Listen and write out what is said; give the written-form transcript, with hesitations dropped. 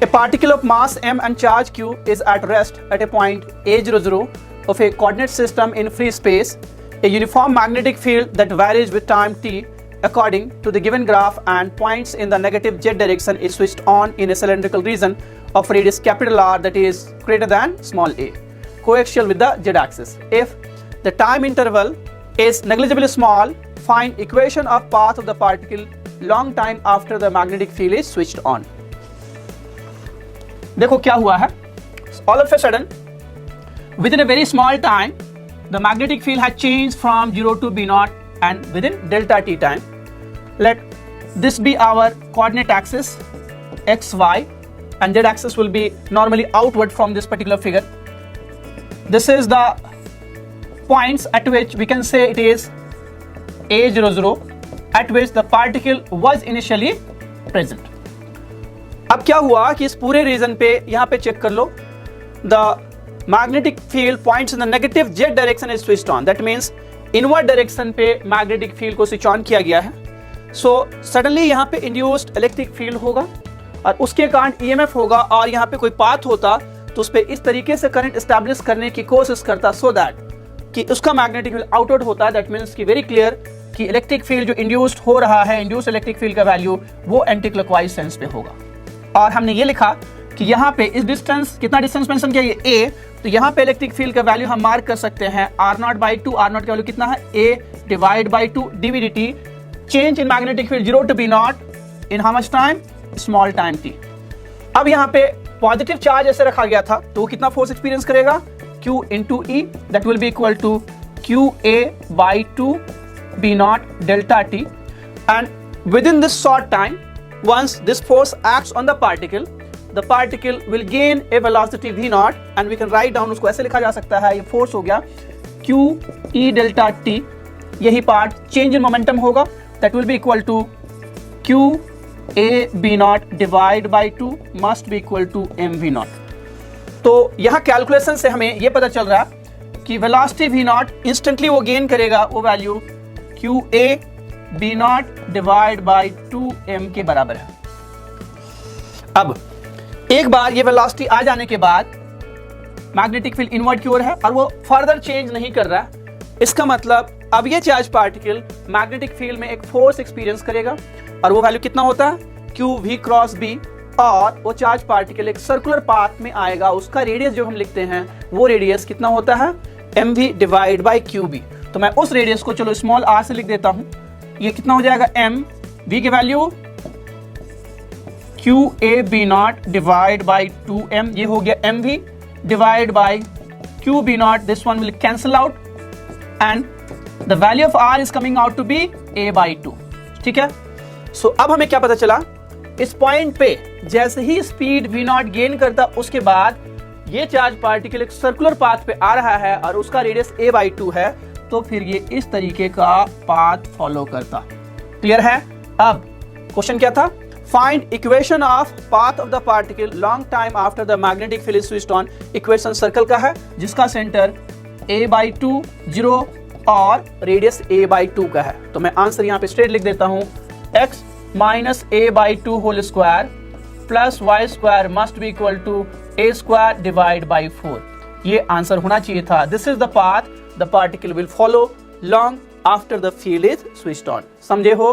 A particle of mass m and charge q is at rest at a point a00 of a coordinate system in free space. A uniform magnetic field that varies with time t according to the given graph and points in the negative z direction is switched on in a cylindrical region of radius capital R that is greater than small a, coaxial with the z axis. If the time interval is negligibly small, find equation of path of the particle long time after the magnetic field is switched on. देखो क्या हुआ है, all of a sudden within a very small time the magnetic field had changed from 0 to B naught and within delta t time. Let this be our coordinate axis x, y, and z axis will be normally outward from this particular figure. This is the points at which we can say it is a00 at which the particle was initially present. अब क्या हुआ कि इस पूरे reason पे यहाँ पे check कर लो, the magnetic field points in the negative Z direction is switched on, that means inward direction पे मैग्नेटिक फील्ड को स्विच ऑन किया गया है. सो सडनली यहाँ पे इंड्यूस्ड इलेक्ट्रिक फील्ड होगा और उसके कारण ईएमएफ होगा और यहाँ पे कोई पाथ होता तो उस पर इस तरीके से करंट एस्टैब्लिश करने की कोशिश करता सो दैट कि उसका मैग्नेटिक फील्ड आउटवर्ड होता है. दैट मींस कि वेरी क्लियर कि इलेक्ट्रिक फील्ड जो इंड्यूस्ड हो रहा है, इंड्यूस्ड इलेक्ट्रिक फील्ड का वैल्यू वो एंटी क्लॉकवाइज सेंस पे होगा. और हमने ये लिखा कि यहाँ पे इस डिस्टेंस, कितना डिस्टेंस मेंशन किया, ये a, तो यहाँ पे इलेक्ट्रिक फील्ड का वैल्यू हम मार्क कर सकते हैं r0/2. r0 का वैल्यू कितना है, a divide by 2 dvdt. Change in magnetic field 0 to B naught in how much time, small time t. अब यहाँ पे पॉजिटिव चार्ज ऐसे रखा गया था तो कितना फोर्स एक्सपीरियंस करेगा, q into e, that will be equal to qa/2 B naught delta t. And within this short time, once this force acts on the particle will gain a velocity v naught and we can write down, उसको ऐसे लिखा जा सकता है, ये force हो गया q e delta t. यही पार्ट चेंज इन मोमेंटम होगा, that will be equal to q a b naught divide by 2 must be equal to m v naught. तो यहाँ कैलकुलेशन से हमें ये पता चल रहा है कि वेलोसिटी v naught इंस्टेंटली वो गेन करेगा, वो value q a b naught divide by 2m के बराबर है. अब एक बार ये वेलोसिटी आ जाने के बाद मैग्नेटिक फील्ड इनवर्ट की ओर है और वो फर्दर चेंज नहीं कर रहा है. इसका मतलब अब ये चार्ज पार्टिकल मैग्नेटिक फील्ड में एक फोर्स एक्सपीरियंस करेगा और वो वैल्यू कितना होता है, q v क्रॉस b, और वो चार्ज पार्टिकल एक सर्कुलर पाथ में आएगा. उसका रेडियस जो हम लिखते हैं वो रेडियस कितना होता है, mv डिवाइड बाई qb. तो मैं उस रेडियस को चलो स्मॉल r से लिख देता हूं. ये कितना हो जाएगा, m v की value q a b naught divide by 2m, ये हो गया mv divide by q b naught. This one will cancel out and the value of r is coming out to be a/2. ठीक है. सो अब हमें क्या पता चला, इस पॉइंट पे जैसे ही स्पीड v naught गेन करता उसके बाद ये चार्ज पार्टिकल एक सर्कुलर पाथ पे आ रहा है और उसका रेडियस a/2 है, तो फिर ये इस तरीके का पाथ फॉलो करता. क्लियर है. अब क्वेश्चन क्या था, find equation of path of the particle long time after the magnetic field switched on. Equation circle का है जिसका सेंटर a/2 0 और रेडियस a/2 का है. तो मैं आंसर यहाँ पे स्ट्रेट लिख देता हूँ, x minus a/2 whole square plus y square must be equal to a square divide by 4. ये आंसर होना चाहिए था. This is the path the particle will follow long after the field is switched on. समझे हो.